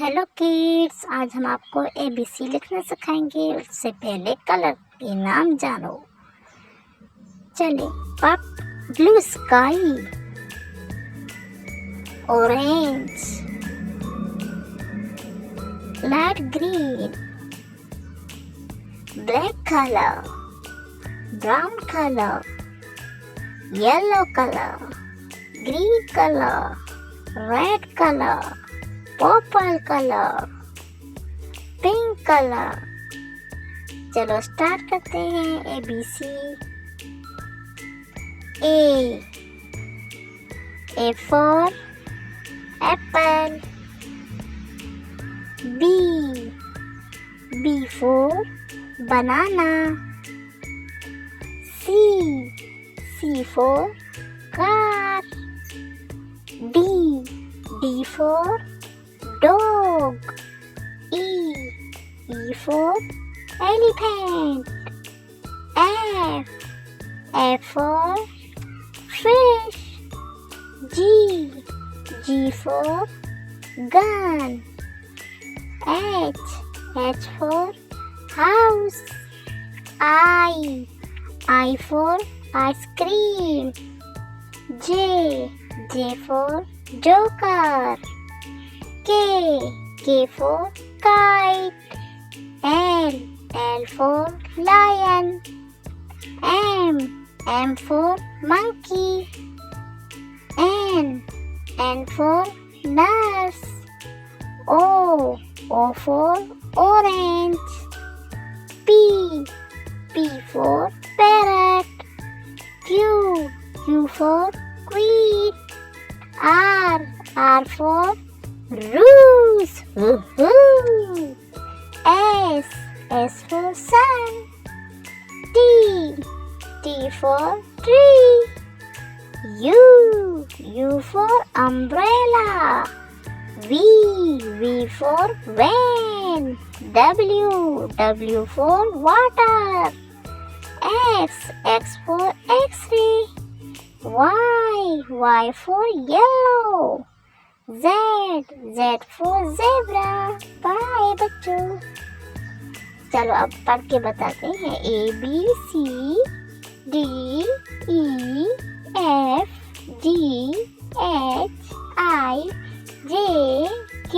Hello kids, आज हम आपको ABC लिखना सिखाएंगे। उससे पहले कलर के नाम जानो। चले, पप blue sky, orange, light green, black colour, brown colour, yellow colour, green colour, red colour, purple colour, pink colour. चलो स्टार्ट करते हैं। ABC। A for apple, B for banana, C for car, D for dog, E for elephant, F for fish, G for gun, H for house, I for ice cream, J for joker, K for kite, L for lion, M for monkey, N for nurse, O for orange, P for parrot, Q for queen, R for rose, S for sun, T for tree, U for umbrella, V for van, W for water, X for X-ray, Y for yellow, Z for zebra। Bye बच्चों। चलो अब पढ़ के बताते हैं। ABCDEFGHIJK